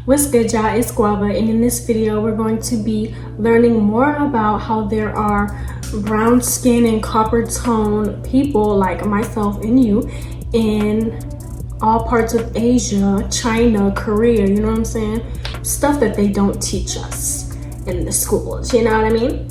What's good, y'all? It's Guavaa, and in this video we're going to be learning more about how there are brown skin and copper tone people like myself and you in all parts of Asia, China, Korea, you know what I'm saying? Stuff that they don't teach us in the schools, you know what I mean?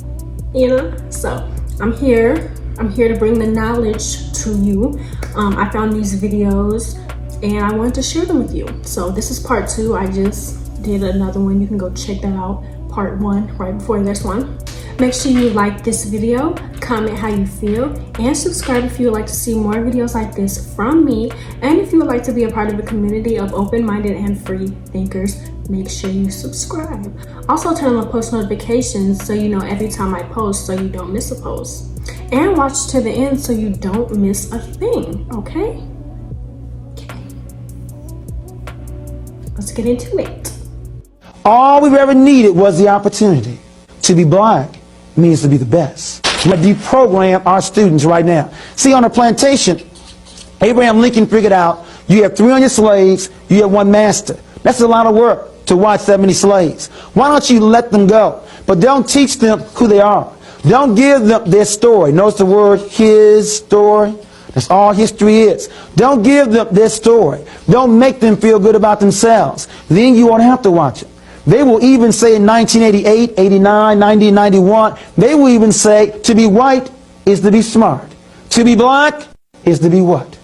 You know? So I'm here to bring the knowledge to you. I found these videos and I wanted to share them with you. So this is part 2. I just did another one. You can go check that out, part 1, right before this one. Make sure you like this video, comment how you feel, and subscribe if you would like to see more videos like this from me. And if you would like to be a part of a community of open-minded and free thinkers, make sure you subscribe. Also turn on post notifications so you know every time I post, so you don't miss a post. And watch to the end so you don't miss a thing, okay? Let's get into it. All we've ever needed was the opportunity. To be black means to be the best. We deprogram our students right now. See, on a plantation, Abraham Lincoln figured out you have 300 slaves, you have one master. That's a lot of work to watch that many slaves. Why don't you let them go? But don't teach them who they are. Don't give them their story. Notice the word his story. That's all history is. Don't give them their story. Don't make them feel good about themselves. Then you won't have to watch it. They will even say in 1988, 89, 90, 91, they will even say to be white is to be smart. To be black is to be what?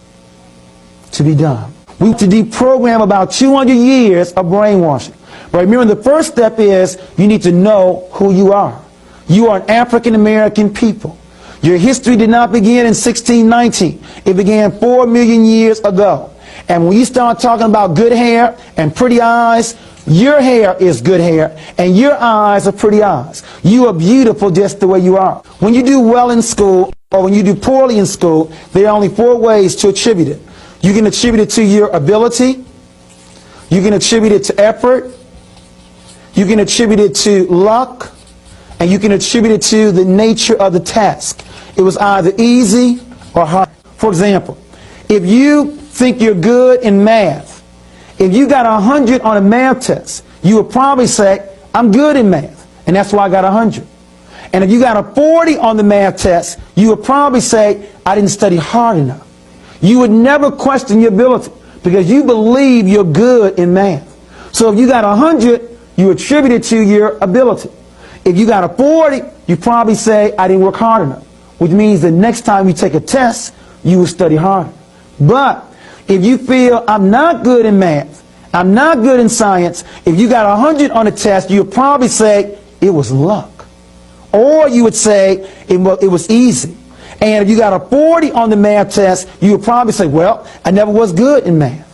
To be dumb. We have to deprogram about 200 years of brainwashing. But remember, the first step is you need to know who you are. You are an African American people. Your history did not begin in 1619. It began 4 million years ago. And when you start talking about good hair and pretty eyes, your hair is good hair and your eyes are pretty eyes. You are beautiful just the way you are. When you do well in school or when you do poorly in school, there are only 4 ways to attribute it. You can attribute it to your ability. You can attribute it to effort. You can attribute it to luck. And you can attribute it to the nature of the task. It was either easy or hard. For example, if you think you're good in math, if you got 100 on a math test, you would probably say, I'm good in math, and that's why I got 100. And if you got a 40 on the math test, you would probably say, I didn't study hard enough. You would never question your ability because you believe you're good in math. So if you got 100, you attribute it to your ability. If you got a 40, you probably say, I didn't work hard enough, which means the next time you take a test, you will study harder. But if you feel, I'm not good in math, I'm not good in science, if you got 100 on a test, you would probably say, it was luck. Or you would say, it was easy. And if you got a 40 on the math test, you would probably say, well, I never was good in math.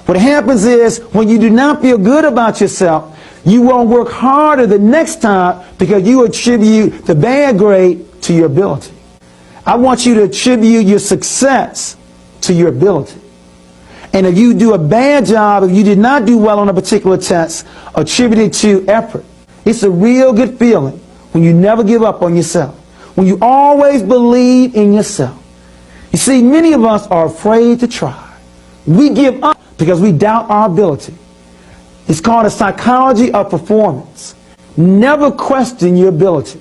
What happens is, when you do not feel good about yourself, you won't work harder the next time because you attribute the bad grade to your ability. I want you to attribute your success to your ability. And if you do a bad job, if you did not do well on a particular test, attribute it to effort. It's a real good feeling when you never give up on yourself, when you always believe in yourself. You see, many of us are afraid to try. We give up because we doubt our ability. It's called a psychology of performance. Never question your ability.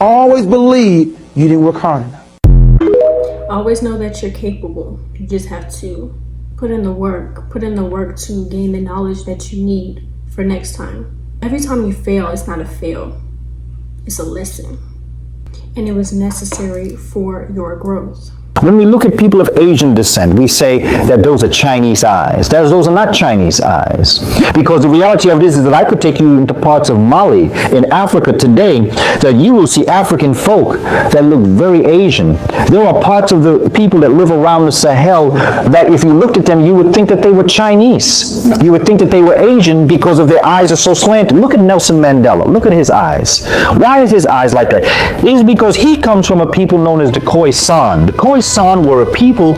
Always believe you didn't work hard enough. Always know that you're capable. You just have to put in the work to gain the knowledge that you need for next time. Every time you fail, it's not a fail. It's a lesson. And it was necessary for your growth. When we look at people of Asian descent, we say that those are Chinese eyes. Those are not Chinese eyes. Because the reality of this is that I could take you into parts of Mali, in Africa today, that you will see African folk that look very Asian. There are parts of the people that live around the Sahel that if you looked at them, you would think that they were Chinese. You would think that they were Asian because of their eyes are so slanted. Look at Nelson Mandela. Look at his eyes. Why is his eyes like that? It is because he comes from a people known as the Khoisan. The Khoisan San were a people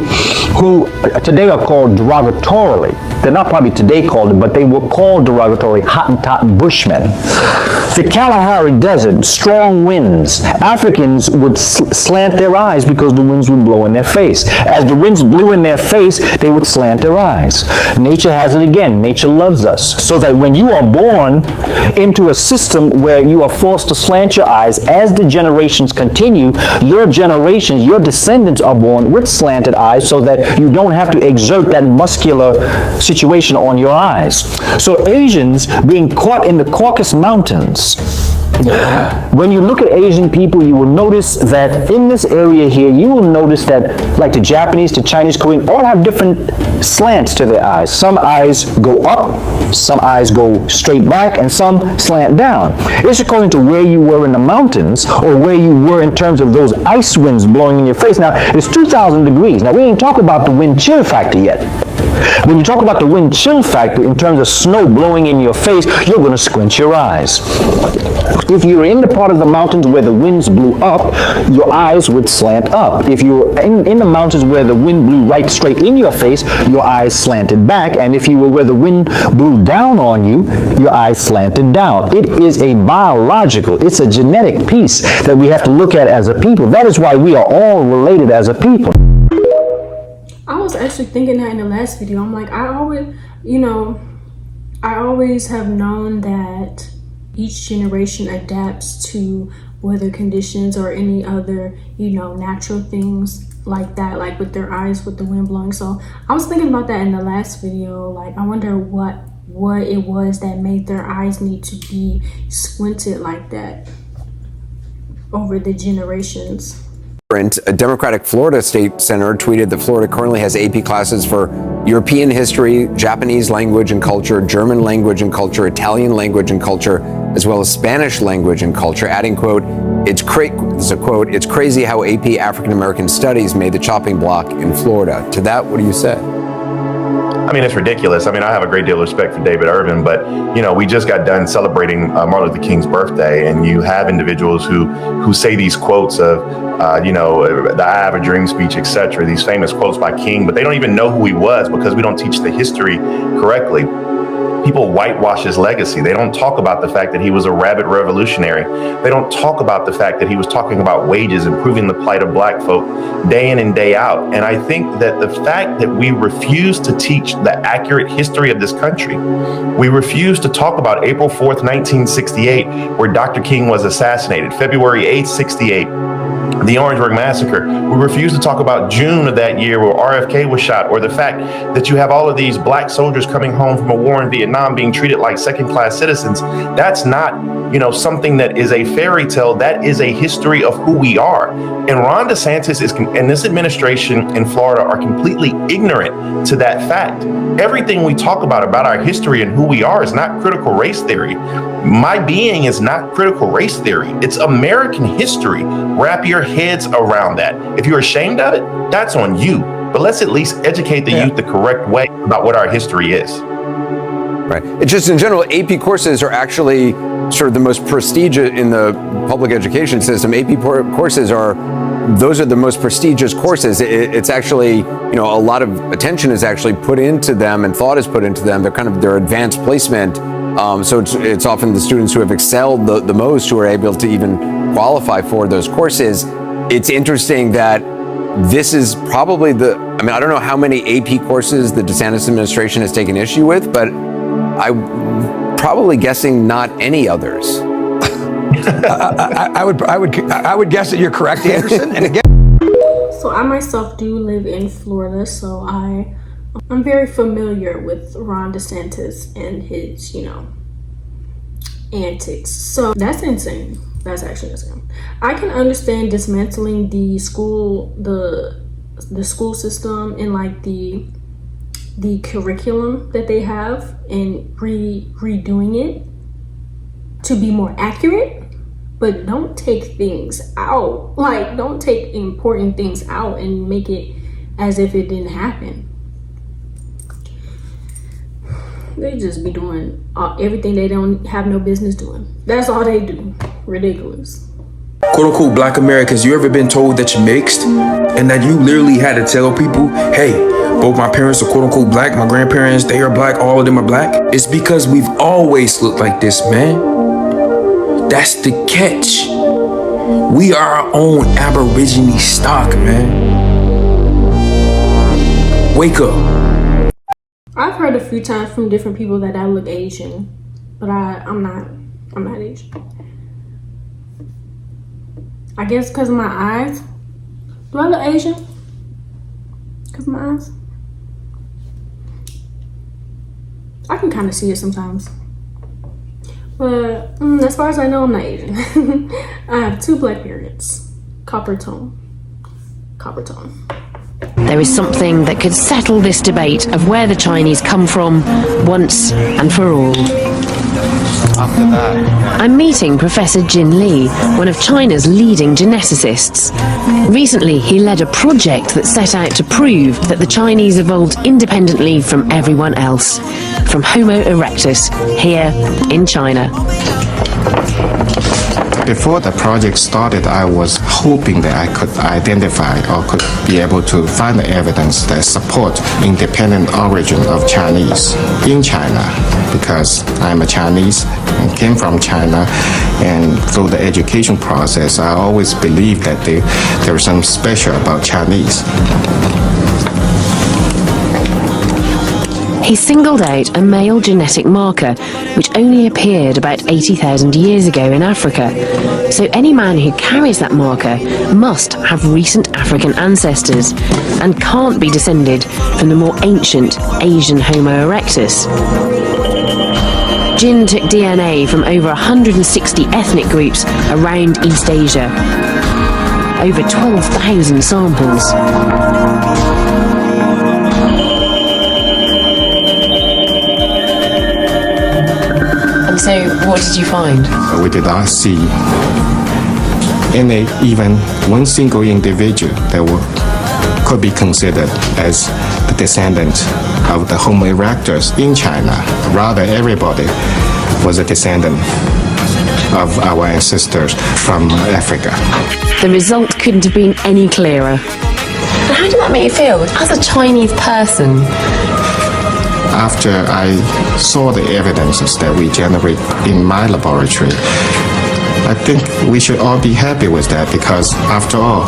who today are called derogatorily. They're not probably today called it, but they were called derogatorily Hottentot Bushmen. The Kalahari Desert, strong winds. Africans would slant their eyes because the winds would blow in their face. As the winds blew in their face, they would slant their eyes. Nature has it again. Nature loves us. So that when you are born into a system where you are forced to slant your eyes, as the generations continue, your generations, your descendants are born with slanted eyes so that you don't have to exert that muscular situation on your eyes. So Asians being caught in the Caucasus Mountains, when you look at Asian people, you will notice that in this area here, you will notice that like the Japanese, the Chinese, Korean, all have different slants to their eyes. Some eyes go up, some eyes go straight back, and some slant down. It's according to where you were in the mountains or where you were in terms of those ice winds blowing in your face. Now, it's 2,000 degrees. Now, we ain't talking about the wind chill factor yet. When you talk about the wind chill factor in terms of snow blowing in your face, you're going to squint your eyes. If you're in the part of the mountains where the winds blew up, your eyes would slant up. If you're in the mountains where the wind blew right straight in your face, your eyes slanted back. And if you were where the wind blew down on you, your eyes slanted down. It is a biological, it's a genetic piece that we have to look at as a people. That is why we are all related as a people. I was actually thinking that in the last video. I'm like, I always have known that each generation adapts to weather conditions or any other, natural things like that, like with their eyes, with the wind blowing. So I was thinking about that in the last video. Like, I wonder what it was that made their eyes need to be squinted like that over the generations. A Democratic Florida state senator tweeted that Florida currently has AP classes for European history, Japanese language and culture, German language and culture, Italian language and culture, as well as Spanish language and culture, adding, quote, this is a quote, "It's crazy how AP African American studies made the chopping block in Florida." To that, what do you say? I mean, it's ridiculous. I mean, I have a great deal of respect for David Irvin, but, we just got done celebrating Martin Luther King's birthday, and you have individuals who say these quotes of, the I Have a Dream speech, etc., these famous quotes by King, but they don't even know who he was because we don't teach the history correctly. People whitewash his legacy. They don't talk about the fact that he was a rabid revolutionary. They don't talk about the fact that he was talking about wages, improving the plight of black folk day in and day out. And I think that the fact that we refuse to teach the accurate history of this country, we refuse to talk about April 4th, 1968, where Dr. King was assassinated, February 8th, 68, the Orangeburg Massacre. We refuse to talk about June of that year where RFK was shot, or the fact that you have all of these black soldiers coming home from a war in Vietnam being treated like second-class citizens. That's not, something that is a fairy tale. That is a history of who we are. And Ron DeSantis and this administration in Florida are completely ignorant to that fact. Everything we talk about our history and who we are is not critical race theory. My being is not critical race theory. It's American history. Wrap your heads around that. If you're ashamed of it, that's on you. But let's at least educate the youth the correct way about what our history is. Right. It's just in general, AP courses are actually sort of the most prestigious in the public education system. AP courses are the most prestigious courses. It's actually, a lot of attention is actually put into them and thought is put into them. They're kind of their advanced placement. So it's often the students who have excelled the most who are able to even qualify for those courses. It's interesting that this is probably I don't know how many AP courses the DeSantis administration has taken issue with, but I'm probably guessing not any others. I would guess that you're correct, Anderson. And again, So I myself do live in Florida, so I'm very familiar with Ron DeSantis and his, antics. So that's insane. That's actually insane. I can understand dismantling the school system and like the curriculum that they have and redoing it to be more accurate, but don't take things out. Like, don't take important things out and make it as if it didn't happen. They just be doing everything they don't have no business doing. That's all they do. Ridiculous. quote-unquote black Americans, you ever been told that you're mixed and that you literally had to tell people, hey, both my parents are quote-unquote black, my grandparents, they are black, all of them are black? It's because we've always looked like this, man. That's the catch. We are our own Aborigine stock, man. Wake up. I've heard a few times from different people that I look Asian, but I'm not Asian. I guess because of my eyes. Do I look Asian? Because of my eyes? I can kind of see it sometimes. But as far as I know, I'm not Asian. I have 2 black periods. Copper tone. Copper tone. There is something that could settle this debate of where the Chinese come from once and for all. I'm meeting Professor Jin Li, one of China's leading geneticists. Recently, he led a project that set out to prove that the Chinese evolved independently from everyone else, from Homo erectus, here in China. Before the project started, I was hoping that I could identify or could be able to find the evidence that support independent origin of Chinese in China, because I'm a Chinese and came from China, and through the education process, I always believed that there was something special about Chinese. He singled out a male genetic marker which only appeared about 80,000 years ago in Africa. So any man who carries that marker must have recent African ancestors and can't be descended from the more ancient Asian Homo erectus. Jin took DNA from over 160 ethnic groups around East Asia. Over 12,000 samples. So, what did you find? We did not see even one single individual that could be considered as the descendant of the Homo erectus in China. Rather, everybody was a descendant of our ancestors from Africa. The result couldn't have been any clearer. How did that make you feel as a Chinese person? After I saw the evidences that we generate in my laboratory, I think we should all be happy with that, because after all,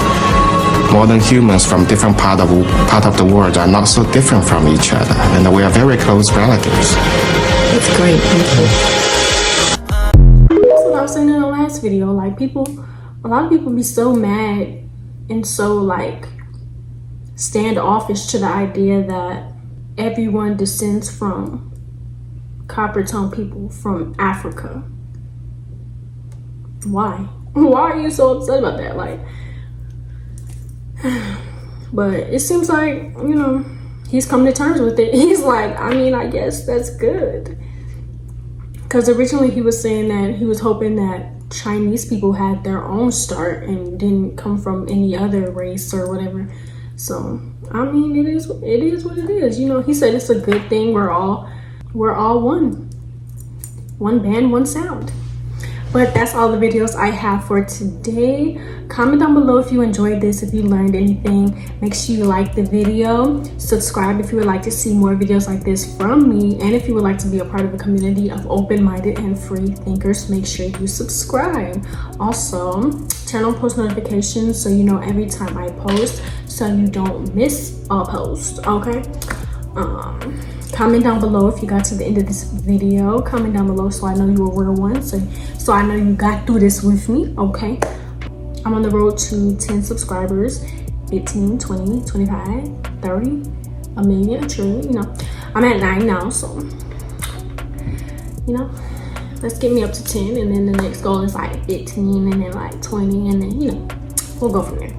modern humans from different part of the world are not so different from each other, and we are very close relatives. That's great, thank you. That's what I was saying in the last video. Like, a lot of people be so mad and so like standoffish to the idea that everyone descends from copper tone people from Africa. Why? Why are you so upset about that? Like, but it seems like, you know, he's come to terms with it. He's like, I mean, I guess that's good. Because originally he was saying that he was hoping that Chinese people had their own start and didn't come from any other race or whatever. So, I mean, it is what it is. You know, he said it's a good thing. We're all one. One band, one sound. But that's all the videos I have for today. Comment down below if you enjoyed this, if you learned anything. Make sure you like the video. Subscribe if you would like to see more videos like this from me. And if you would like to be a part of a community of open-minded and free thinkers, make sure you subscribe. Also, turn on post notifications so you know every time I post, so you don't miss a post, okay? Comment down below if you got to the end of this video. Comment down below so I know you were a real one, so I know you got through this with me, okay? I'm on the road to 10 subscribers, 15, 20, 25, 30, a million, a trillion, you know. I'm at 9 now, so, you know, let's get me up to 10, and then the next goal is like 15, and then like 20, and then, you know, we'll go from there.